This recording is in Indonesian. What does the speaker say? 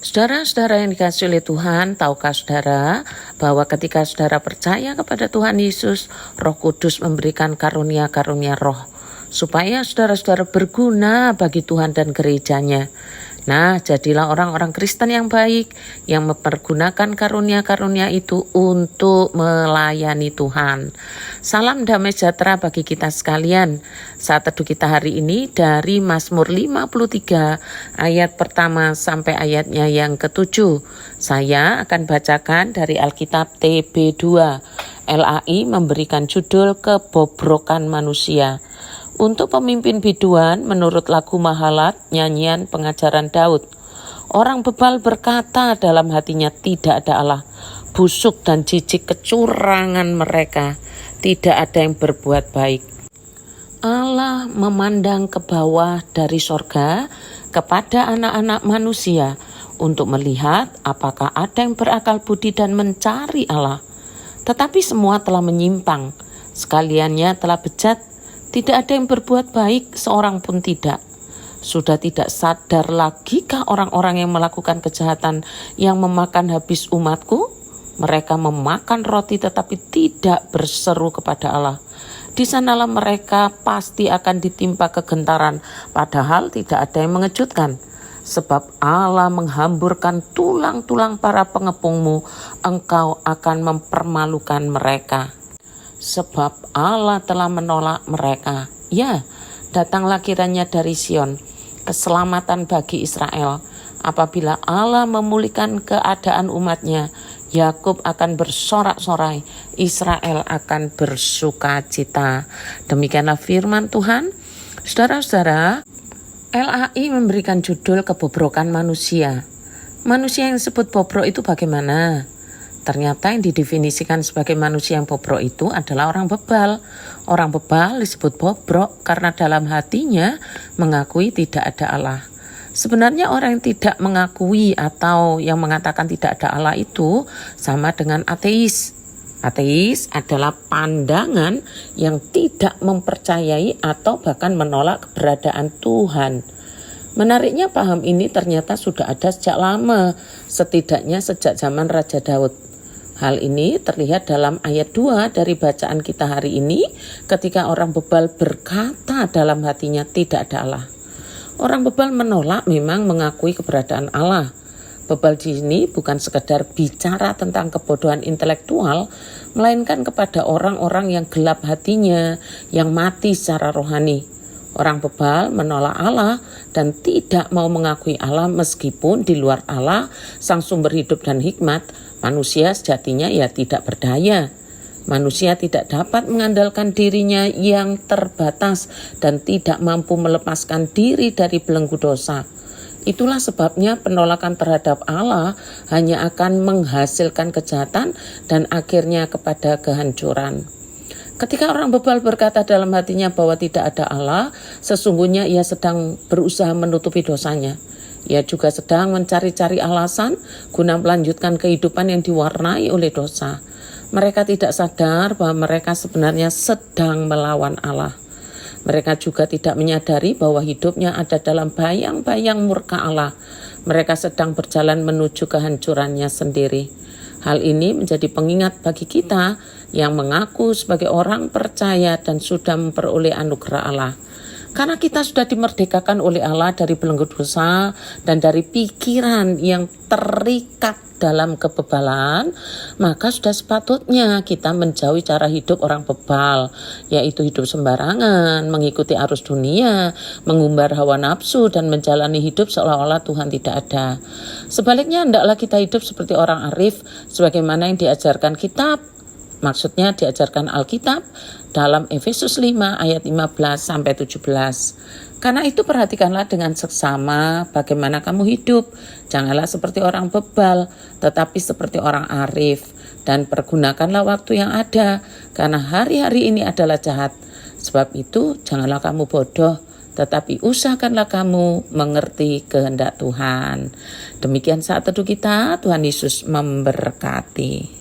Saudara-saudara yang dikasihi oleh Tuhan, tahukah saudara bahwa ketika saudara percaya kepada Tuhan Yesus, Roh Kudus memberikan karunia-karunia roh, supaya saudara-saudara berguna bagi Tuhan dan gerejanya. Nah, jadilah orang-orang Kristen yang baik, yang mempergunakan karunia-karunia itu untuk melayani Tuhan. Salam damai sejahtera bagi kita sekalian. Saat teduh kita hari ini dari Mazmur 53 ayat pertama sampai ayatnya yang ke-7. Saya akan bacakan dari Alkitab TB2. LAI memberikan judul Kebobrokan Manusia. Untuk pemimpin biduan, menurut lagu Mahalat, nyanyian pengajaran Daud. Orang bebal berkata dalam hatinya, tidak ada Allah. Busuk dan jijik kecurangan mereka. Tidak ada yang berbuat baik. Allah memandang ke bawah dari sorga kepada anak-anak manusia untuk melihat apakah ada yang berakal budi dan mencari Allah. Tetapi semua telah menyimpang. Sekaliannya telah bejat. Tidak ada yang berbuat baik, seorang pun tidak. Sudah tidak sadar lagikah orang-orang yang melakukan kejahatan yang memakan habis umatku? Mereka memakan roti tetapi tidak berseru kepada Allah. Di sanalah mereka pasti akan ditimpa kegentaran, padahal tidak ada yang mengejutkan. Sebab Allah menghamburkan tulang-tulang para pengepungmu, engkau akan mempermalukan mereka. Sebab Allah telah menolak mereka. Ya, datanglah kiranya dari Sion keselamatan bagi Israel. Apabila Allah memulihkan keadaan umatnya, Yakub akan bersorak-sorai, Israel akan bersukacita. Demikianlah firman Tuhan. Saudara-saudara, LAI memberikan judul Kebobrokan Manusia. Manusia yang disebut bobrok itu bagaimana? Ternyata yang didefinisikan sebagai manusia yang bobrok itu adalah orang bebal. Orang bebal disebut bobrok karena dalam hatinya mengakui tidak ada Allah. Sebenarnya orang yang tidak mengakui atau yang mengatakan tidak ada Allah itu sama dengan ateis. Ateis adalah pandangan yang tidak mempercayai atau bahkan menolak keberadaan Tuhan. Menariknya paham ini ternyata sudah ada sejak lama, setidaknya sejak zaman Raja Daud. Hal ini terlihat dalam ayat 2 dari bacaan kita hari ini ketika orang bebal berkata dalam hatinya tidak ada Allah. Orang bebal menolak memang mengakui keberadaan Allah. Bebal di sini bukan sekedar bicara tentang kebodohan intelektual, melainkan kepada orang-orang yang gelap hatinya, yang mati secara rohani. Orang bebal menolak Allah dan tidak mau mengakui Allah meskipun di luar Allah, sang sumber hidup dan hikmat, manusia sejatinya ya tidak berdaya. Manusia tidak dapat mengandalkan dirinya yang terbatas dan tidak mampu melepaskan diri dari belenggu dosa. Itulah sebabnya penolakan terhadap Allah hanya akan menghasilkan kejahatan dan akhirnya kepada kehancuran. Ketika orang bebal berkata dalam hatinya bahwa tidak ada Allah, sesungguhnya ia sedang berusaha menutupi dosanya. Ia juga sedang mencari-cari alasan guna melanjutkan kehidupan yang diwarnai oleh dosa. Mereka tidak sadar bahwa mereka sebenarnya sedang melawan Allah. Mereka juga tidak menyadari bahwa hidupnya ada dalam bayang-bayang murka Allah. Mereka sedang berjalan menuju kehancurannya sendiri. Hal ini menjadi pengingat bagi kita yang mengaku sebagai orang percaya dan sudah memperoleh anugerah Allah. Karena kita sudah dimerdekakan oleh Allah dari belenggu dosa dan dari pikiran yang terikat dalam kebebalan, maka sudah sepatutnya kita menjauhi cara hidup orang bebal, yaitu hidup sembarangan, mengikuti arus dunia, mengumbar hawa nafsu, dan menjalani hidup seolah-olah Tuhan tidak ada. Sebaliknya, hendaklah kita hidup seperti orang arif, sebagaimana yang diajarkan kitab. Maksudnya diajarkan Alkitab dalam Efesus 5 ayat 15-17. Karena itu perhatikanlah dengan seksama bagaimana kamu hidup. Janganlah seperti orang bebal, tetapi seperti orang arif. Dan pergunakanlah waktu yang ada, karena hari-hari ini adalah jahat. Sebab itu janganlah kamu bodoh, tetapi usahakanlah kamu mengerti kehendak Tuhan. Demikian saat teduh kita, Tuhan Yesus memberkati.